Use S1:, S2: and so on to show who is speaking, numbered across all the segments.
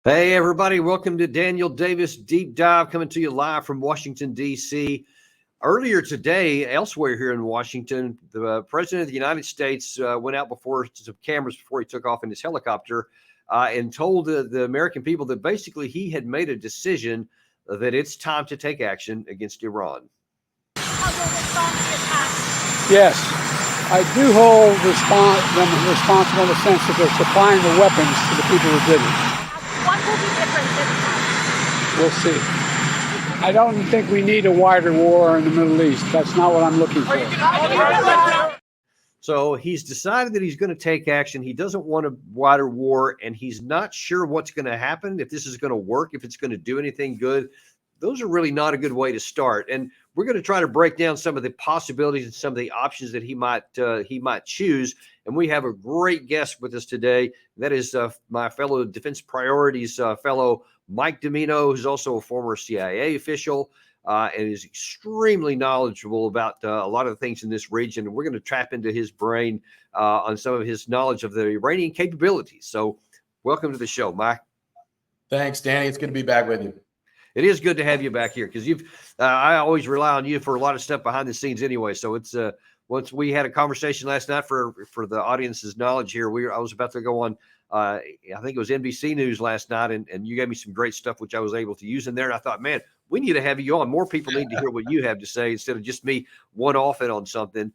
S1: Hey, everybody. Welcome to Daniel Davis Deep Dive, coming to you live from Washington, D.C. Earlier today, elsewhere here in Washington, the President of the United States went out before some cameras before he took off in his helicopter and told the American people that basically he had made a decision that it's time to take action against Iran.
S2: Yes, I do hold them responsible in the sense that they're supplying the weapons to the people who did it.
S3: What will be different this time?
S2: We'll see. I don't think we need a wider war in the Middle East. That's not what I'm looking for.
S1: So he's decided that he's going to take action. He doesn't want a wider war, and he's not sure what's going to happen, if this is going to work, if it's going to do anything good. Those are really not a good way to start. And we're going to try to break down some of the possibilities and some of the options that he might choose. And we have a great guest with us today. That is my fellow Defense Priorities fellow Mike Dimino, who's also a former CIA official and is extremely knowledgeable about a lot of the things in this region. And we're going to tap into his brain on some of his knowledge of the Iranian capabilities. So welcome to the show, Mike.
S4: Thanks, Danny. It's good to be back with you.
S1: It is good to have you back here because I always rely on you for a lot of stuff behind the scenes anyway. So it's once we had a conversation last night for the audience's knowledge here, I was about to go on, I think it was NBC News last night, and you gave me some great stuff, which I was able to use in there. And I thought, man, we need to have you on. More people need to hear what you have to say instead of just me one-offing on something.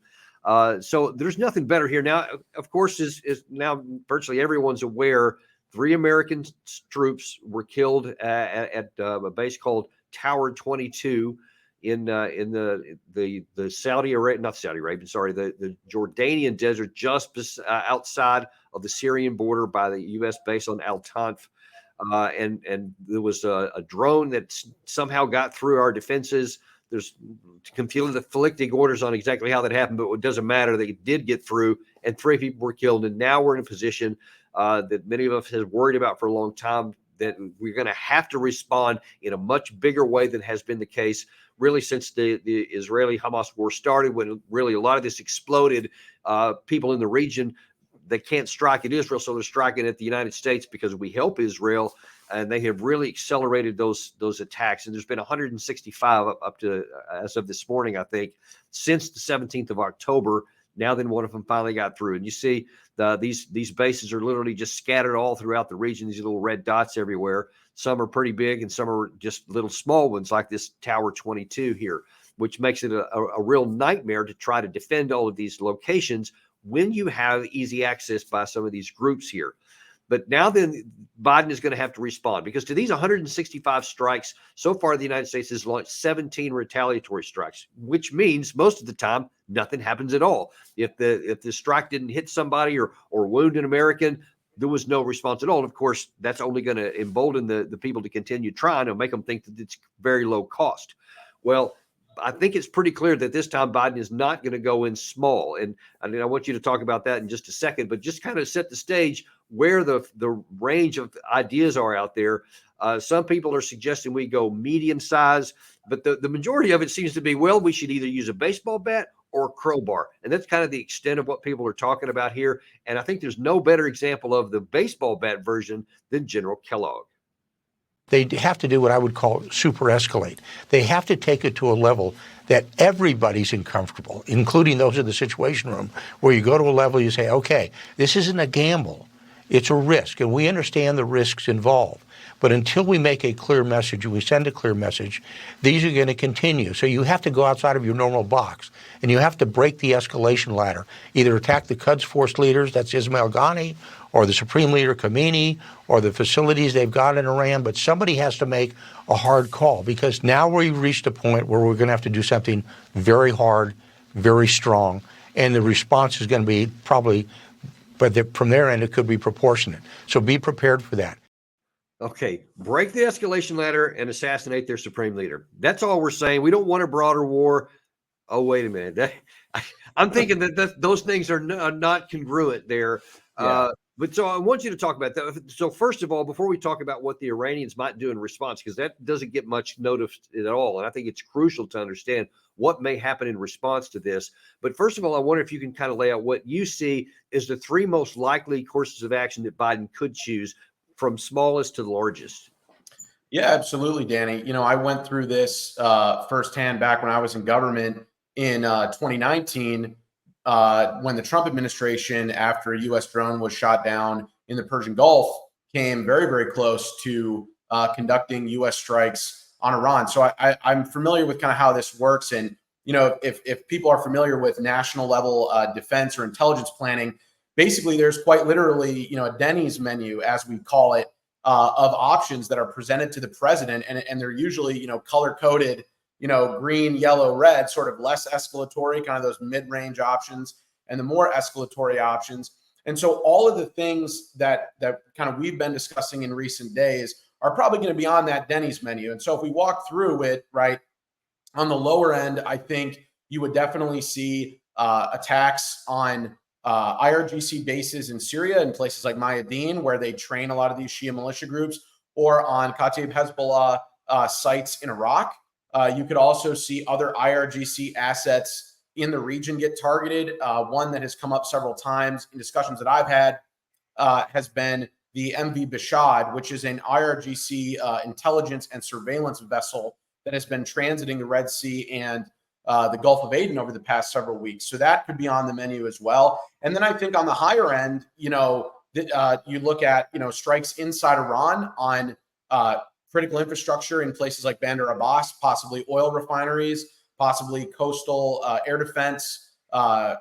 S1: So there's nothing better here. Now, of course, is now virtually everyone's aware 3 American troops were killed at a base called Tower 22 in the Saudi Arabia, not Saudi Arabia, sorry, the Jordanian desert, just outside of the Syrian border by the U.S. base on Al Tanf. And there was a drone that somehow got through our defenses. There's conflicting orders on exactly how that happened, but it doesn't matter. They did get through, and 3 people were killed. And now we're in a position that many of us have worried about for a long time, that we're going to have to respond in a much bigger way than has been the case really since the Israeli-Hamas war started, when really a lot of this exploded. People in the region, they can't strike at Israel, so they're striking at the United States because we help Israel, and they have really accelerated those attacks. And there's been 165 up to as of this morning, I think, since the 17th of October. Now then, one of them finally got through, and you see these bases are literally just scattered all throughout the region. These little red dots everywhere. Some are pretty big, and some are just little small ones, like this Tower 22 here, which makes it a real nightmare to try to defend all of these locations when you have easy access by some of these groups here. But now then, Biden is going to have to respond, because to these 165 strikes, so far the United States has launched 17 retaliatory strikes, which means most of the time nothing happens at all. If the strike didn't hit somebody or wound an American, there was no response at all. And of course, that's only going to embolden the people to continue trying and make them think that it's very low cost. Well, I think it's pretty clear that this time Biden is not going to go in small. And I mean, I want you to talk about that in just a second, but just kind of set the stage where the range of ideas are out there. Some people are suggesting we go medium size, but the majority of it seems to be, well, we should either use a baseball bat or a crowbar. And that's kind of the extent of what people are talking about here. And I think there's no better example of the baseball bat version than General Kellogg.
S5: They have to do what I would call super escalate. They have to take it to a level that everybody's uncomfortable, including those in the Situation Room, where you go to a level you say, okay, this isn't a gamble. It's a risk, and we understand the risks involved. But until we make a clear message, and we send a clear message, these are going to continue. So you have to go outside of your normal box, and you have to break the escalation ladder. Either attack the Quds Force leaders, that's Ismail Ghani, or the Supreme Leader Khamenei, or the facilities they've got in Iran, but somebody has to make a hard call, because now we've reached a point where we're going to have to do something very hard, very strong, and the response is going to be probably, but from their end, it could be proportionate. So be prepared for that.
S1: Okay, break the escalation ladder and assassinate their supreme leader. That's all we're saying. We don't want a broader war. Oh, wait a minute. I'm thinking that those things are not congruent there. Yeah. But so I want you to talk about that. So first of all, before we talk about what the Iranians might do in response, because that doesn't get much notice at all, and I think it's crucial to understand what may happen in response to this. But first of all, I wonder if you can kind of lay out what you see as the 3 most likely courses of action that Biden could choose from smallest to the largest?
S4: Yeah, absolutely, Danny. I went through this firsthand back when I was in government in 2019 when the Trump administration, after a U.S. drone was shot down in the Persian Gulf, came very, very close to conducting U.S. strikes on Iran. So I'm familiar with kind of how this works. And, if people are familiar with national level defense or intelligence planning, basically there's quite literally, a Denny's menu, as we call it, of options that are presented to the president, and they're usually color coded, green, yellow, red, sort of less escalatory, kind of those mid-range options, and the more escalatory options. And so all of the things that kind of we've been discussing in recent days are probably going to be on that Denny's menu. And so if we walk through it, right, on the lower end, I think you would definitely see attacks on IRGC bases in Syria and places like Mayadeen, where they train a lot of these Shia militia groups, or on Kataib Hezbollah sites in Iraq. You could also see other IRGC assets in the region get targeted. One that has come up several times in discussions that I've had has been the MV Bashad, which is an IRGC intelligence and surveillance vessel that has been transiting the Red Sea and the Gulf of Aden over the past several weeks. So that could be on the menu as well. And then I think on the higher end, you look at, strikes inside Iran on critical infrastructure in places like Bandar Abbas, possibly oil refineries, possibly coastal air defense,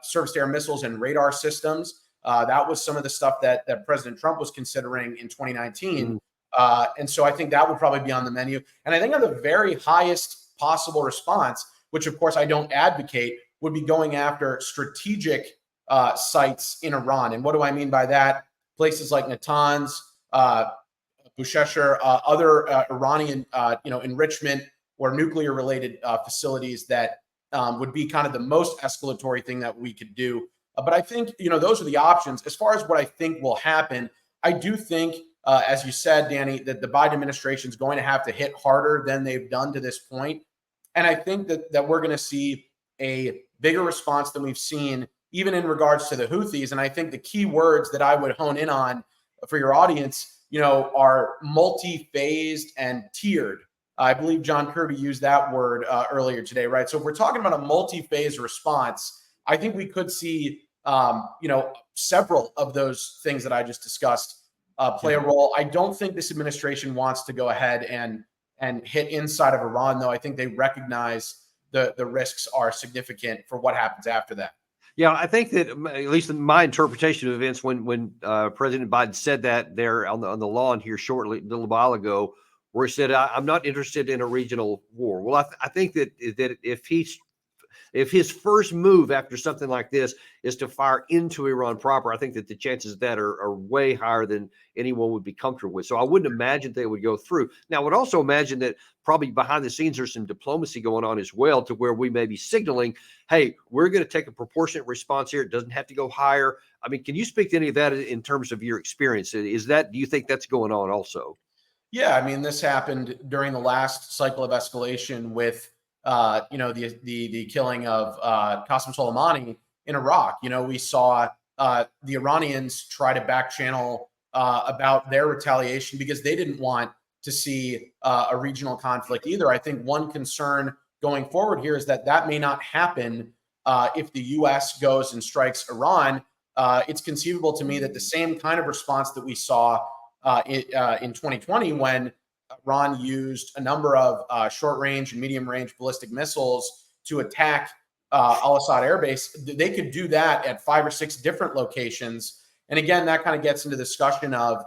S4: surface-to-air missiles and radar systems. That was some of the stuff that President Trump was considering in 2019. And so I think that would probably be on the menu. And I think on the very highest possible response, which of course I don't advocate, would be going after strategic sites in Iran. And what do I mean by that? Places like Natanz, Bushehr, other Iranian, enrichment or nuclear-related facilities that would be kind of the most escalatory thing that we could do. But I think, those are the options. As far as what I think will happen, I do think, as you said, Danny, that the Biden administration is going to have to hit harder than they've done to this point. And I think that we're going to see a bigger response than we've seen, even in regards to the Houthis. And I think the key words that I would hone in on for your audience, are multi-phased and tiered. I believe John Kirby used that word earlier today, right? So if we're talking about a multi-phase response, I think we could see, several of those things that I just discussed play a role. I don't think this administration wants to go ahead and hit inside of Iran, though. I think they recognize the risks are significant for what happens after that.
S1: Yeah, I think that, at least in my interpretation of events, when President Biden said that there on the lawn here shortly, a little while ago, where he said, "I'm not interested in a regional war." Well, I think that if his first move after something like this is to fire into Iran proper, I think that the chances of that are way higher than anyone would be comfortable with. So I wouldn't imagine they would go through. Now, I would also imagine that probably behind the scenes there's some diplomacy going on as well, to where we may be signaling, hey, we're going to take a proportionate response here. It doesn't have to go higher. I mean, can you speak to any of that in terms of your experience? Do you think that's going on also?
S4: Yeah, I mean, this happened during the last cycle of escalation with the killing of Qasem Soleimani in Iraq. We saw the Iranians try to back channel about their retaliation because they didn't want to see a regional conflict either. I think one concern going forward here is that may not happen if the U.S. goes and strikes Iran. It's conceivable to me that the same kind of response that we saw in 2020 when Iran used a number of short-range and medium-range ballistic missiles to attack al-Assad Air Base, they could do that at 5 or 6 different locations. And again, that kind of gets into the discussion of,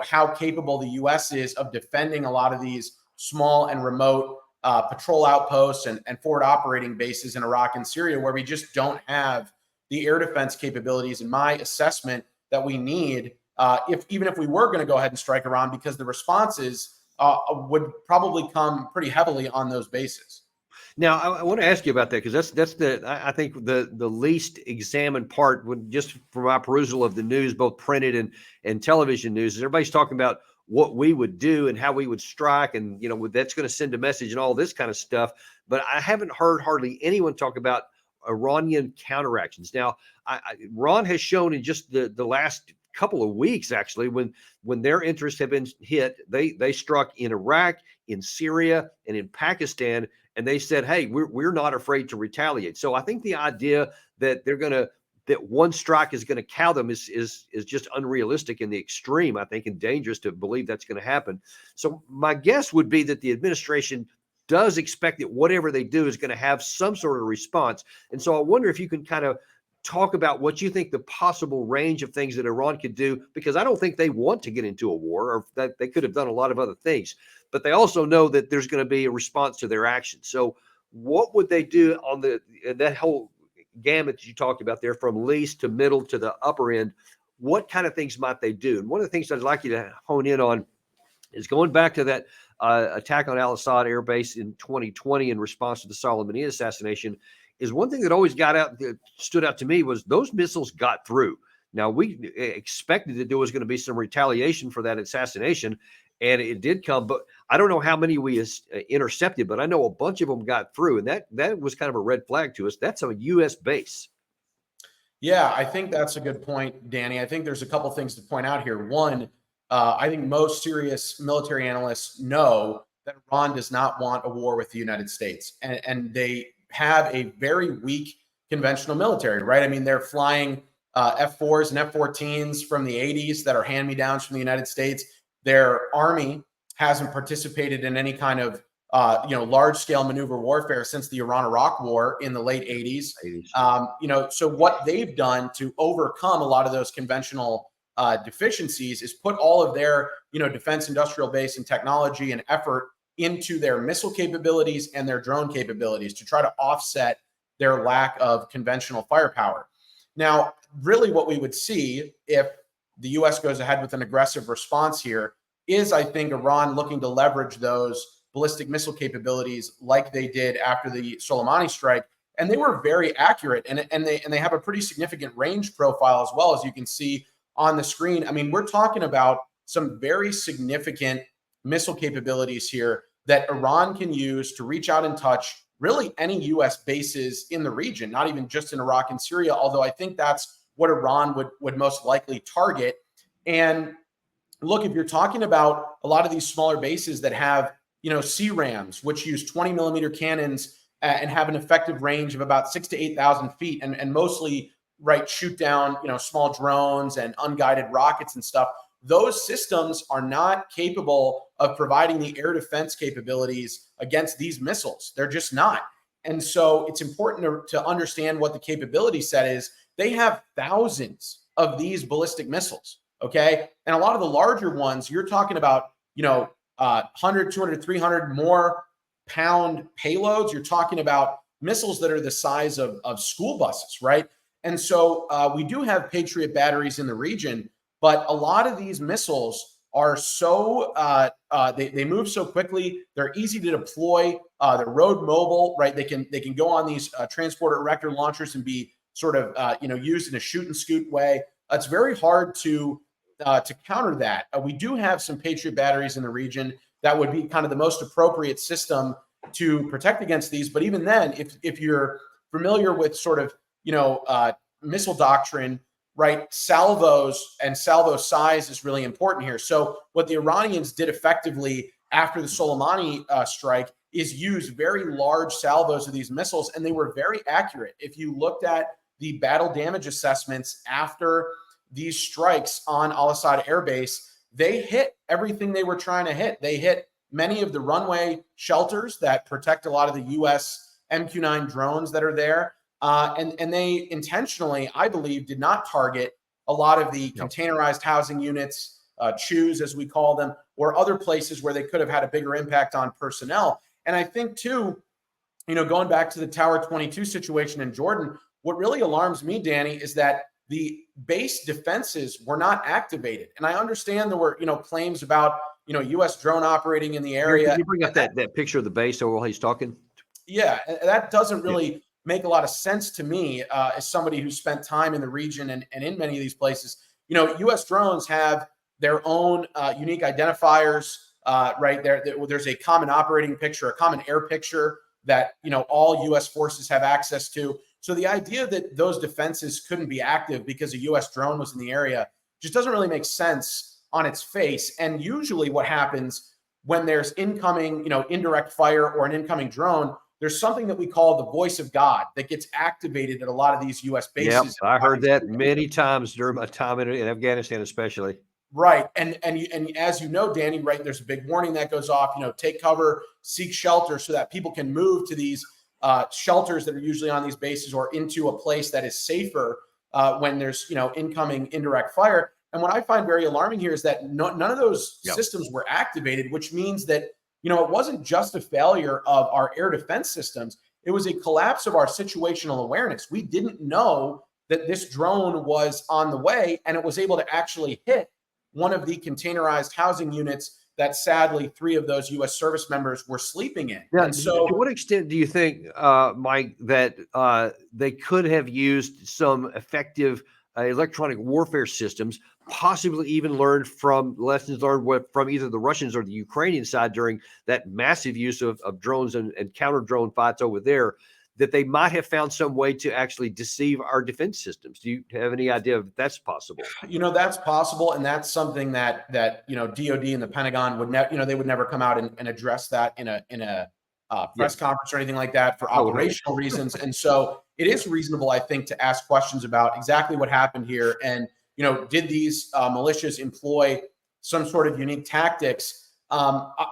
S4: how capable the U.S. is of defending a lot of these small and remote patrol outposts and forward operating bases in Iraq and Syria, where we just don't have the air defense capabilities, in my assessment, that we need even if we were going to go ahead and strike Iran, because the responses would probably come pretty heavily on those bases.
S1: Now, I want to ask you about that, because that's I think the least examined part, just from my perusal of the news, both printed and television news, is everybody's talking about what we would do and how we would strike, and that's going to send a message and all this kind of stuff. But I haven't heard hardly anyone talk about Iranian counteractions. Now, Iran has shown in just the last couple of weeks, actually, when their interests have been hit. They struck in Iraq, in Syria, and in Pakistan, and they said, hey, we're not afraid to retaliate. So I think the idea that that one strike is going to cow them is just unrealistic in the extreme, I think, and dangerous to believe that's going to happen. So my guess would be that the administration does expect that whatever they do is going to have some sort of response. And so I wonder if you can kind of talk about what you think the possible range of things that Iran could do, because I don't think they want to get into a war, or that they could have done a lot of other things, but they also know that there's going to be a response to their actions. So what would they do on that whole gamut that you talked about there, from least to middle to the upper end? What kind of things might they do? And one of the things I'd like you to hone in on is going back to that attack on Al-Assad Air Base in 2020 in response to the Soleimani assassination. Is one thing that always stood out to me was those missiles got through. Now, we expected that there was going to be some retaliation for that assassination, and it did come, but I don't know how many we intercepted, but I know a bunch of them got through, and that was kind of a red flag to us. That's a U.S. base.
S4: Yeah, I think that's a good point, Danny. I think there's a couple things to point out here. One, I think most serious military analysts know that Iran does not want a war with the United States, and they have a very weak conventional military, right? I mean, they're flying F-4s and F-14s from the 80s that are hand-me-downs from the United States. Their army hasn't participated in any kind of large-scale maneuver warfare since the Iran-Iraq War in the late 80s. So what they've done to overcome a lot of those conventional deficiencies is put all of their defense industrial base and technology and effort into their missile capabilities and their drone capabilities to try to offset their lack of conventional firepower. Now, really what we would see if the U.S. goes ahead with an aggressive response here is, I think, Iran looking to leverage those ballistic missile capabilities like they did after the Soleimani strike. And they were very accurate, and they have a pretty significant range profile as well, as you can see on the screen. I mean, we're talking about some very significant missile capabilities here that Iran can use to reach out and touch really any U.S. bases in the region, not even just in Iraq and Syria, although I think that's what Iran would most likely target. And look, if you're talking about a lot of these smaller bases that have, CRAMs, which use 20 millimeter cannons and have an effective range of about 6,000 to 8,000 feet and mostly, shoot down, small drones and unguided rockets and stuff. Those systems are not capable of providing the air defense capabilities against these missiles. They're just not. And so it's important to understand what the capability set is. They have thousands of these ballistic missiles, okay? And a lot of the larger ones, you're talking about, 100, 200, 300 more pound payloads. You're talking about missiles that are the size of school buses, right? And so we do have Patriot batteries in the region, but a lot of these missiles are so they move so quickly. They're easy to deploy. They're road mobile, right? They can go on these transporter erector launchers and be sort of used in a shoot and scoot way. It's very hard to counter that. We do have some Patriot batteries in the region that would be kind of the most appropriate system to protect against these. But even then, if you're familiar with sort of missile doctrine, right? Salvos and salvo size is really important here. So what the Iranians did effectively after the Soleimani strike is use very large salvos of these missiles, and they were very accurate. If you looked at the battle damage assessments after these strikes on Al-Assad Air Base, they hit everything they were trying to hit. They hit many of the runway shelters that protect a lot of the U.S. MQ-9 drones that are there. And they intentionally, I believe, did not target a lot of the containerized housing units, CHUs as we call them, or other places where they could have had a bigger impact on personnel. And I think, too, going back to the Tower 22 situation in Jordan, what really alarms me, Danny, is that the base defenses were not activated. And I understand there were, claims about, U.S. drone operating in the area.
S1: Can you bring up that picture of the base while he's talking?
S4: Yeah, that doesn't really make a lot of sense to me as somebody who spent time in the region and in many of these places. U.S. drones have their own unique identifiers, right? There's a common operating picture, a common air picture that, all U.S. forces have access to. So the idea that those defenses couldn't be active because a U.S. drone was in the area just doesn't really make sense on its face. And usually what happens when there's incoming, indirect fire or an incoming drone, there's something that we call the voice of God that gets activated at a lot of these U.S.
S1: Yep,
S4: bases.
S1: I heard that many times during my time in Afghanistan, especially.
S4: Right. And as you know, Danny, right, there's a big warning that goes off, take cover, seek shelter so that people can move to these shelters that are usually on these bases or into a place that is safer when there's, incoming indirect fire. And what I find very alarming here is that none of those systems were activated, which means that, it wasn't just a failure of our air defense systems. It was a collapse of our situational awareness. We didn't know that this drone was on the way, and it was able to actually hit one of the containerized housing units that sadly 3 of those U.S. service members were sleeping in.
S1: Yeah.
S4: And so,
S1: to what extent do you think, Mike, that they could have used some effective electronic warfare systems, possibly even learned from lessons learned from either the Russians or the Ukrainian side during that massive use of drones and counter drone fights over there, that they might have found some way to actually deceive our defense systems? Do you have any idea if that's possible?
S4: that's possible. And that's something that DOD and the Pentagon would never, they would never come out and address that in a press conference or anything like that for operational reasons. And so it is reasonable, I think, to ask questions about exactly what happened here. And, did these militias employ some sort of unique tactics?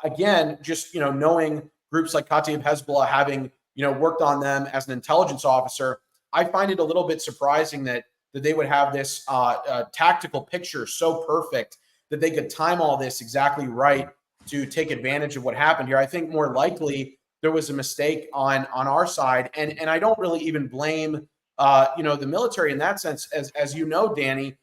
S4: Again, just, knowing groups like Kataib Hezbollah, having, worked on them as an intelligence officer, I find it a little bit surprising that they would have this tactical picture so perfect that they could time all this exactly right to take advantage of what happened here. I think more likely there was a mistake on our side. And I don't really even blame, the military in that sense. As you know, Danny,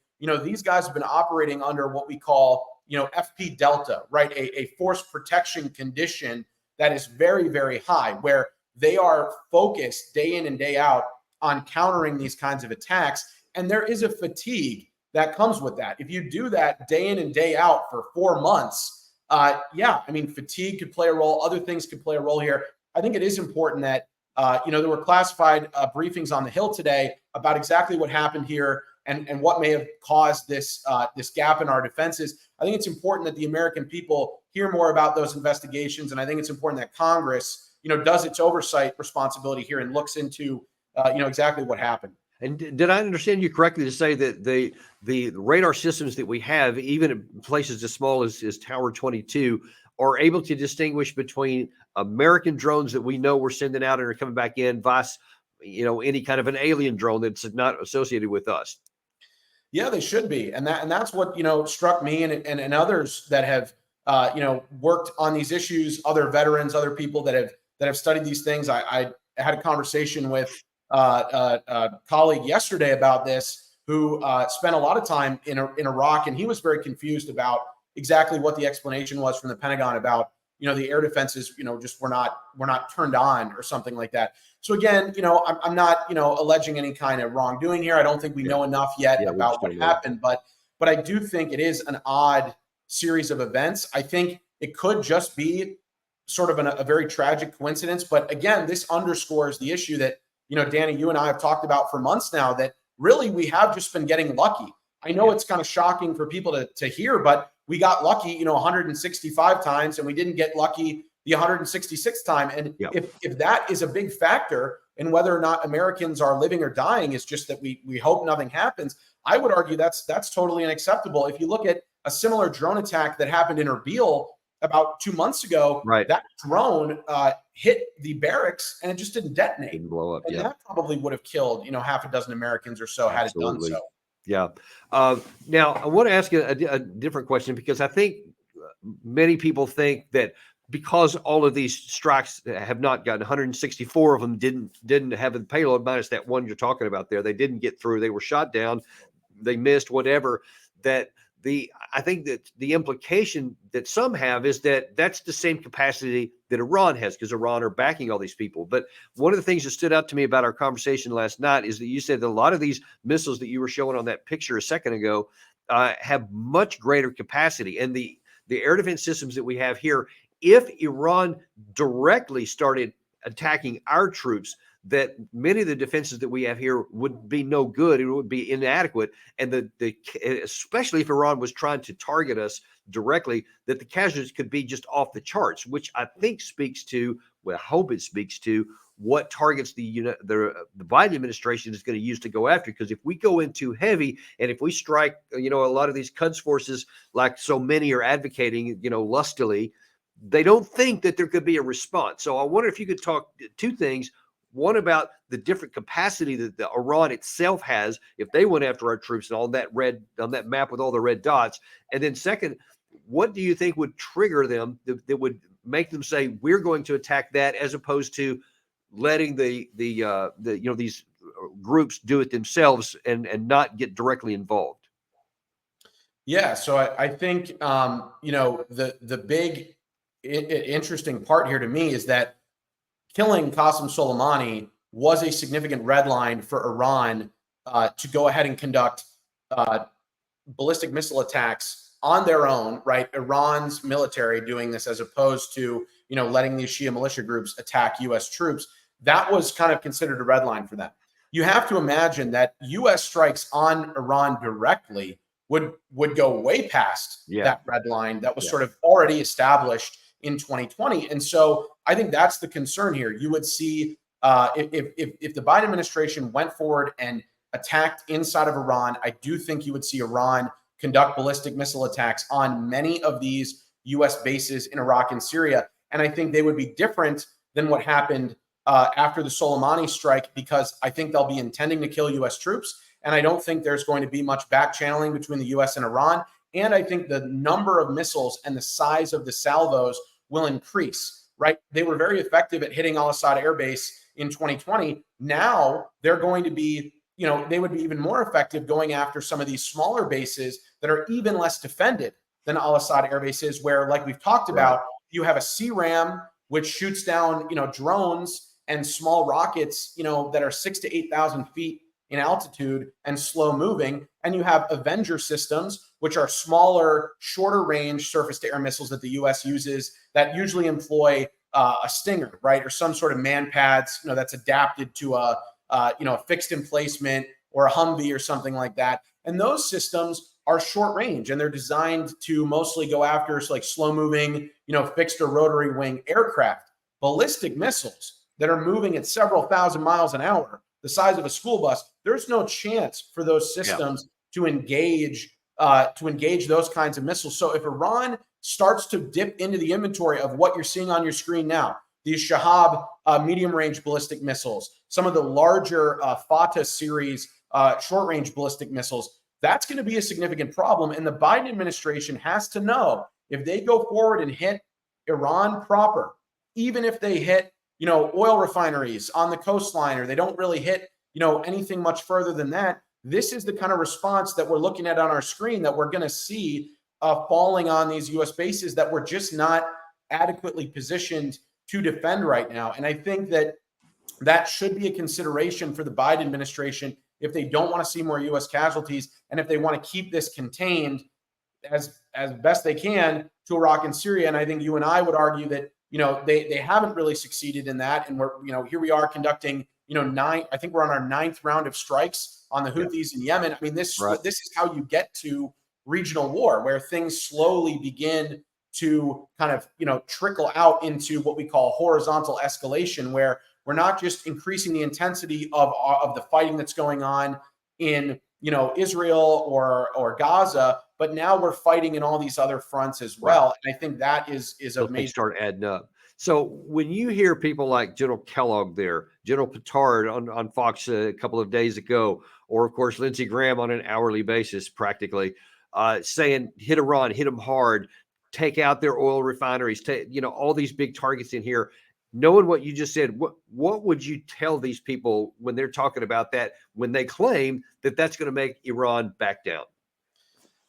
S4: these guys have been operating under what we call, FP Delta, right? A force protection condition that is very, very high, where they are focused day in and day out on countering these kinds of attacks. And there is a fatigue that comes with that. If you do that day in and day out for 4 months, fatigue could play a role. Other things could play a role here. I think it is important that, there were classified briefings on the Hill today about exactly what happened here and what may have caused this gap in our defenses. I think it's important that the American people hear more about those investigations. And I think it's important that Congress, does its oversight responsibility here and looks into, exactly what happened.
S1: And did I understand you correctly to say that the radar systems that we have, even in places as small as Tower 22, are able to distinguish between American drones that we know we're sending out and are coming back in, vice, any kind of an alien drone that's not associated with us?
S4: Yeah, they should be, and that's what struck me and others that have worked on these issues, other veterans, other people that have studied these things. I had a conversation with a colleague yesterday about this who spent a lot of time in Iraq, and he was very confused about exactly what the explanation was from the Pentagon about the air defenses just were not turned on or something like that. So again, I'm not alleging any kind of wrongdoing here. I don't think we know enough yet about what happened, but I do think it is an odd series of events. I think it could just be sort of a very tragic coincidence, but again, this underscores the issue that Danny, you and I have talked about for months now, that really we have just been getting lucky. I know it's kind of shocking for people to hear, but we got lucky, 165 times, and we didn't get lucky the 166th time. And if that is a big factor in whether or not Americans are living or dying, is just that we hope nothing happens, I would argue that's totally unacceptable. If you look at a similar drone attack that happened in Erbil about 2 months ago, that drone hit the barracks and it just didn't detonate.
S1: Didn't blow up.
S4: And that probably would have killed, half a dozen Americans or so had it done so.
S1: Yeah. Now, I want to ask you a different question, because I think many people think that because all of these strikes have not gotten 164 of them didn't have the payload, minus that one you're talking about there. They didn't get through. They were shot down. They missed, whatever. I think that the implication that some have is that that's the same capacity that Iran has, because Iran are backing all these people. But one of the things that stood out to me about our conversation last night is that you said that a lot of these missiles that you were showing on that picture a second ago have much greater capacity. And the air defense systems that we have here, if Iran directly started attacking our troops, that many of the defenses that we have here would be no good. It would be inadequate. And especially if Iran was trying to target us directly, that the casualties could be just off the charts, which I think speaks to, well, I hope it speaks to what targets the Biden administration is going to use to go after. Because if we go in too heavy, and if we strike, a lot of these Quds forces, like so many are advocating, lustily, they don't think that there could be a response. So I wonder if you could talk two things. One, about the different capacity that the Iran itself has if they went after our troops and on that map with all the red dots. And then second, what do you think would trigger them that would make them say we're going to attack that, as opposed to letting these groups do it themselves and not get directly involved?
S4: Yeah, so I think the big interesting part here to me is that killing Qasem Soleimani was a significant red line for Iran to go ahead and conduct ballistic missile attacks on their own, right? Iran's military doing this, as opposed to, letting these Shia militia groups attack U.S. troops. That was kind of considered a red line for them. You have to imagine that U.S. strikes on Iran directly would go way past that red line that was sort of already established in 2020. And so I think that's the concern here. You would see if the Biden administration went forward and attacked inside of Iran, I do think you would see Iran conduct ballistic missile attacks on many of these U.S. bases in Iraq and Syria. And I think they would be different than what happened after the Soleimani strike, because I think they'll be intending to kill U.S. troops. And I don't think there's going to be much back channeling between the U.S. and Iran. And I think the number of missiles and the size of the salvos will increase, right? They were very effective at hitting Al-Assad Air Base in 2020. Now they're going to be, they would be even more effective going after some of these smaller bases that are even less defended than Al-Assad Air Base is, where, like we've talked about, you have a CRAM, which shoots down, drones and small rockets, that are 6,000 to 8,000 feet in altitude and slow moving. And you have Avenger systems, which are smaller, shorter range surface to air missiles that the U.S. uses, that usually employ a Stinger, right? Or some sort of man pads, that's adapted to a fixed emplacement, or a Humvee or something like that. And those systems are short range, and they're designed to mostly go after like slow moving, fixed or rotary wing aircraft. Ballistic missiles that are moving at several thousand miles an hour, the size of a school bus, there's no chance for those systems to engage those kinds of missiles. So if Iran starts to dip into the inventory of what you're seeing on your screen now, these Shahab medium-range ballistic missiles, some of the larger Fatah series short-range ballistic missiles, that's going to be a significant problem. And the Biden administration has to know, if they go forward and hit Iran proper, even if they hit, oil refineries on the coastline, or they don't really hit, anything much further than that, this is the kind of response that we're looking at on our screen that we're going to see falling on these U.S. bases that we're just not adequately positioned to defend right now. And I think that should be a consideration for the Biden administration if they don't want to see more U.S. casualties, and if they want to keep this contained as best they can to Iraq and Syria. And I think you and I would argue that, they haven't really succeeded in that. And we're, here we are conducting, I think we're on our 9th round of strikes on the Houthis in Yemen. I mean, this is how you get to regional war, where things slowly begin to kind of, trickle out into what we call horizontal escalation, where we're not just increasing the intensity of the fighting that's going on in, Israel or Gaza, but now we're fighting in all these other fronts as well. And I think that is a major.
S1: Start adding up. So when you hear people like General Kellogg there, General Petard on Fox a couple of days ago, or of course Lindsey Graham on an hourly basis, practically saying hit Iran, hit them hard, take out their oil refineries, all these big targets in here. Knowing what you just said, what would you tell these people when they're talking about that, when they claim that that's going to make Iran back down?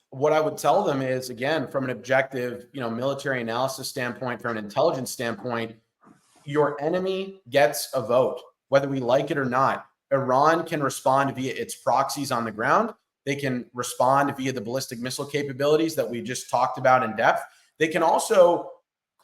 S4: What I would tell them is, again, from an objective, military analysis standpoint, from an intelligence standpoint, your enemy gets a vote, whether we like it or not. Iran can respond via its proxies on the ground. They can respond via the ballistic missile capabilities that we just talked about in depth. They can also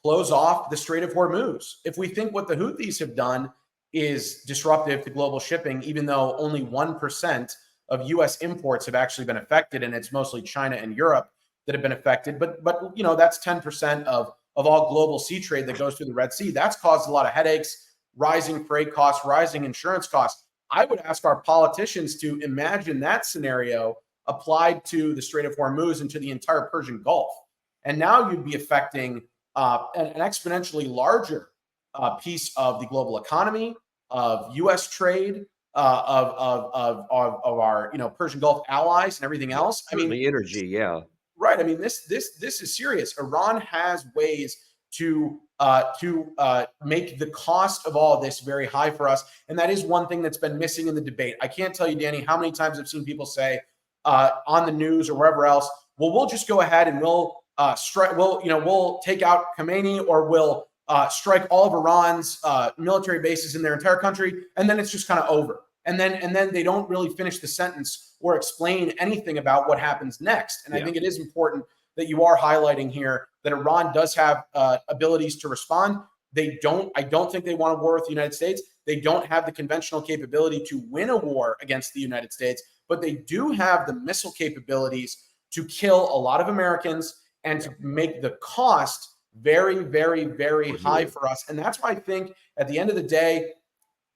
S4: close off the Strait of Hormuz. If we think what the Houthis have done is disruptive to global shipping, even though only 1% of U.S. imports have actually been affected, and it's mostly China and Europe that have been affected. But that's 10% of all global sea trade that goes through the Red Sea. That's caused a lot of headaches, rising freight costs, rising insurance costs. I would ask our politicians to imagine that scenario applied to the Strait of Hormuz and to the entire Persian Gulf. And now you'd be affecting an exponentially larger piece of the global economy, of U.S. trade, of our Persian Gulf allies and everything else.
S1: Certainly energy, yeah.
S4: Right. I mean, this is serious. Iran has ways to make the cost of all of this very high for us, and that is one thing that's been missing in the debate. I can't tell you, Danny, how many times I've seen people say on the news or wherever else, well, we'll just go ahead and we'll strike. We'll take out Khomeini, or we'll strike all of Iran's military bases in their entire country, and then it's just kind of over. And then they don't really finish the sentence or explain anything about what happens next. And I think it is important that you are highlighting here that Iran does have abilities to respond. I don't think they want a war with the United States. They don't have the conventional capability to win a war against the United States, but they do have the missile capabilities to kill a lot of Americans and to make the cost very, very, very high for us. And that's why I think at the end of the day,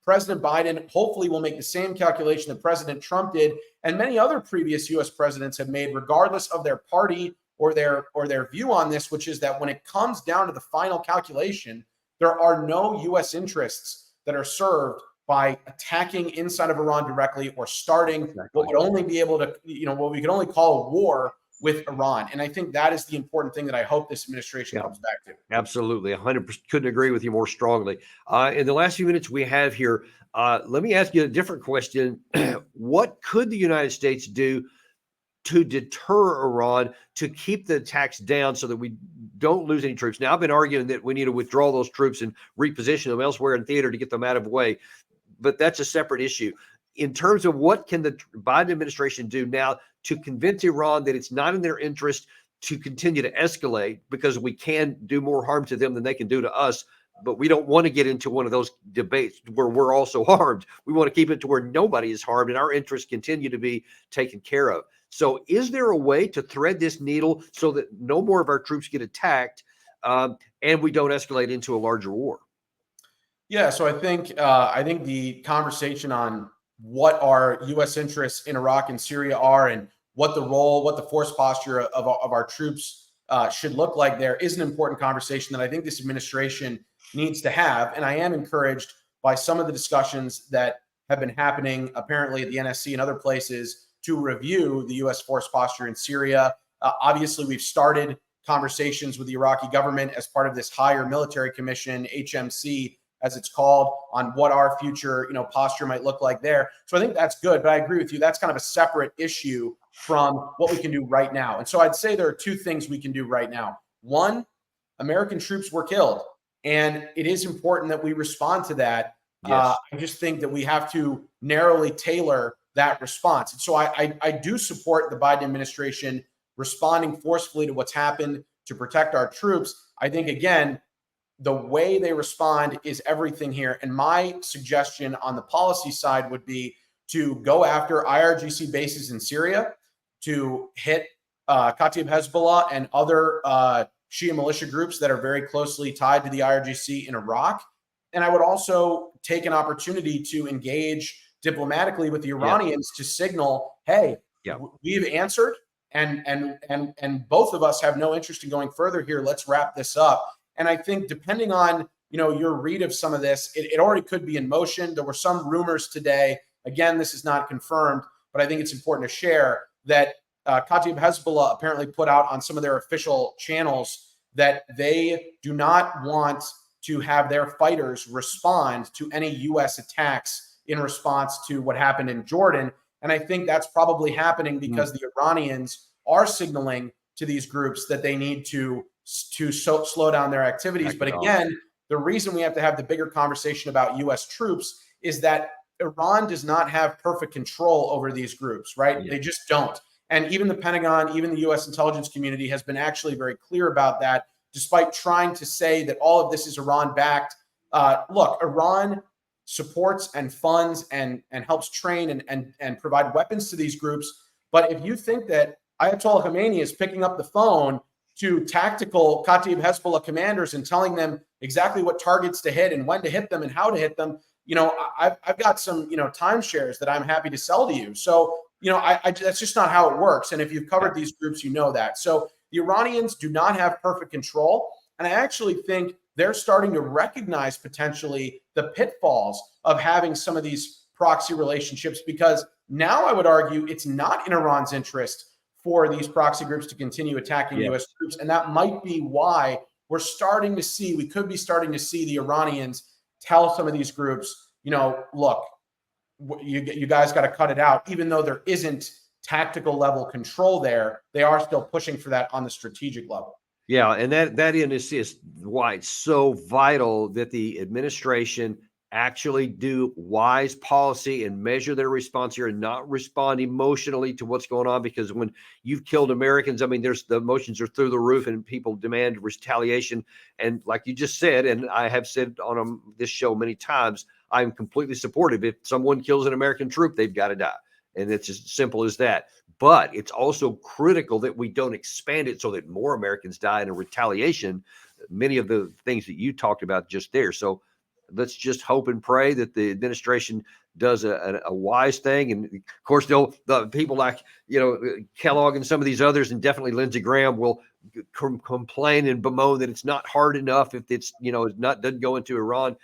S4: President Biden hopefully will make the same calculation that President Trump did and many other previous U.S. presidents have made, regardless of their party or their view on this, which is that when it comes down to the final calculation, there are no U.S. interests that are served by attacking inside of Iran directly or starting what would only be able to, what we could only call a war with Iran. And I think that is the important thing that I hope this administration comes back to.
S1: Absolutely. 100% couldn't agree with you more strongly. In the last few minutes we have here, let me ask you a different question. What could the United States do to deter Iran, to keep the attacks down so that we don't lose any troops? Now, I've been arguing that we need to withdraw those troops and reposition them elsewhere in theater to get them out of the way, but that's a separate issue. In terms of what can the Biden administration do now to convince Iran that it's not in their interest to continue to escalate, because we can do more harm to them than they can do to us, but we don't want to get into one of those debates where we're also harmed. We want to keep it to where nobody is harmed and our interests continue to be taken care of. So is there a way to thread this needle so that no more of our troops get attacked and we don't escalate into a larger war?
S4: Yeah, so I think the conversation on what our U.S. interests in Iraq and Syria are and what the force posture of our troops should look like there is an important conversation that I think this administration needs to have. And I am encouraged by some of the discussions that have been happening apparently at the NSC and other places to review the U.S. force posture in Syria. Obviously, we've started conversations with the Iraqi government as part of this higher military commission, HMC, as it's called, on what our future, posture might look like there. So I think that's good, but I agree with you. That's kind of a separate issue from what we can do right now. And so I'd say there are two things we can do right now. One, American troops were killed, and it is important that we respond to that. Yes. I just think that we have to narrowly tailor that response. And so I do support the Biden administration responding forcefully to what's happened to protect our troops. I think, again, the way they respond is everything here. And my suggestion on the policy side would be to go after IRGC bases in Syria, to hit Kataib Hezbollah and other Shia militia groups that are very closely tied to the IRGC in Iraq. And I would also take an opportunity to engage diplomatically with the Iranians to signal, hey, we've answered, and both of us have no interest in going further here. Let's wrap this up. And I think depending on, your read of some of this, it already could be in motion. There were some rumors today. Again, this is not confirmed, but I think it's important to share that Kataib Hezbollah apparently put out on some of their official channels that they do not want to have their fighters respond to any U.S. attacks in response to what happened in Jordan. And I think that's probably happening because the Iranians are signaling to these groups that they need to slow down their activities. But again, the reason we have to have the bigger conversation about U.S. troops is that Iran does not have perfect control over these groups, right? Yeah. They just don't. And even the Pentagon, even the U.S. intelligence community has been actually very clear about that, despite trying to say that all of this is Iran backed. Look, Iran supports and funds and helps train and provide weapons to these groups. But if you think that Ayatollah Khamenei is picking up the phone to tactical Kataib Hezbollah commanders and telling them exactly what targets to hit and when to hit them and how to hit them, I've got some, timeshares that I'm happy to sell to you. So, that's just not how it works. And if you've covered these groups, you know that. So the Iranians do not have perfect control. And I actually think they're starting to recognize potentially the pitfalls of having some of these proxy relationships, because now I would argue it's not in Iran's interest for these proxy groups to continue attacking U.S. troops. And that might be why we could be starting to see the Iranians tell some of these groups, look, you guys got to cut it out. Even though there isn't tactical level control there, they are still pushing for that on the strategic level.
S1: Yeah, and that is why it's so vital that the administration actually do wise policy and measure their response here and not respond emotionally to what's going on. Because when you've killed Americans, I mean, the emotions are through the roof and people demand retaliation. And like you just said, and I have said on this show many times, I'm completely supportive. If someone kills an American troop, they've got to die. And it's as simple as that. But it's also critical that we don't expand it so that more Americans die in a retaliation. Many of the things that you talked about just there. So let's just hope and pray that the administration does a wise thing. And of course, the people like, Kellogg and some of these others, and definitely Lindsey Graham, will complain and bemoan that it's not hard enough if it's, doesn't go into Iran.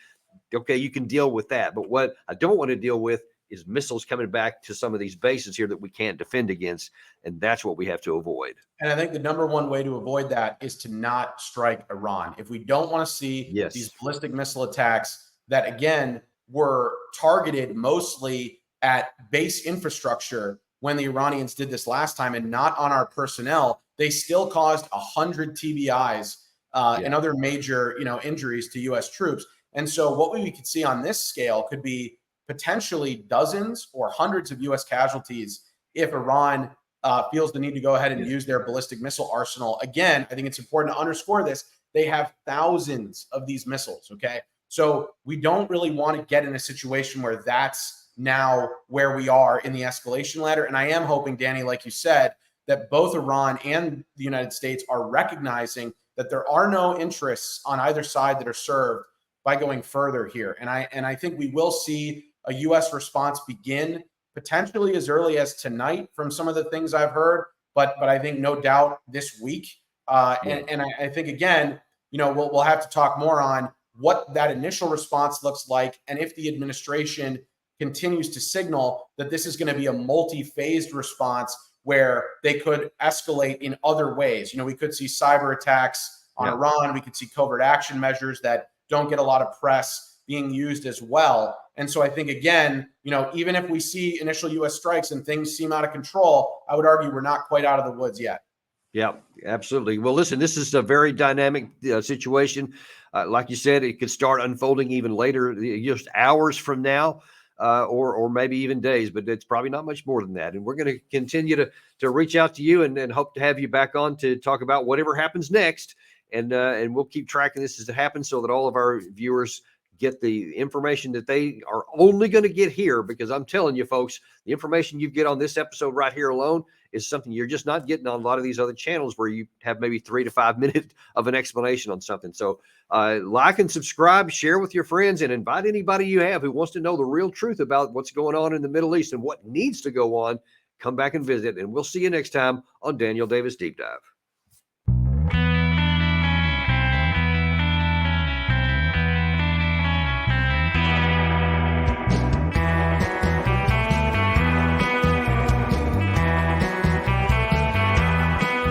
S1: Okay, you can deal with that. But what I don't want to deal with is missiles coming back to some of these bases here that we can't defend against. And that's what we have to avoid.
S4: And I think the number one way to avoid that is to not strike Iran. If we don't want to see these ballistic missile attacks that, again, were targeted mostly at base infrastructure when the Iranians did this last time and not on our personnel, they still caused 100 TBIs and other major, injuries to U.S. troops. And so what we could see on this scale could be potentially dozens or hundreds of U.S. casualties if Iran feels the need to go ahead and use their ballistic missile arsenal. Again, I think it's important to underscore this. They have thousands of these missiles, okay? So we don't really want to get in a situation where that's now where we are in the escalation ladder. And I am hoping, Danny, like you said, that both Iran and the United States are recognizing that there are no interests on either side that are served by going further here. And I think we will see a U.S. response begin potentially as early as tonight from some of the things I've heard, but I think no doubt this week. And I think, again, we'll have to talk more on what that initial response looks like, and if the administration continues to signal that this is going to be a multi-phased response where they could escalate in other ways. We could see cyber attacks on Iran. We could see covert action measures that don't get a lot of press being used as well. And so I think, again, even if we see initial U.S. strikes and things seem out of control, I would argue we're not quite out of the woods yet.
S1: Yeah, absolutely. Well, listen, this is a very dynamic situation. Like you said, it could start unfolding even later, just hours from now, or maybe even days, but it's probably not much more than that. And we're going to continue to reach out to you and hope to have you back on to talk about whatever happens next. And we'll keep tracking this as it happens so that all of our viewers get the information that they are only going to get here, because I'm telling you, folks, the information you get on this episode right here alone is something you're just not getting on a lot of these other channels where you have maybe 3 to 5 minutes of an explanation on something. So like and subscribe, share with your friends, and invite anybody you have who wants to know the real truth about what's going on in the Middle East and what needs to go on. Come back and visit, and we'll see you next time on Daniel Davis Deep Dive.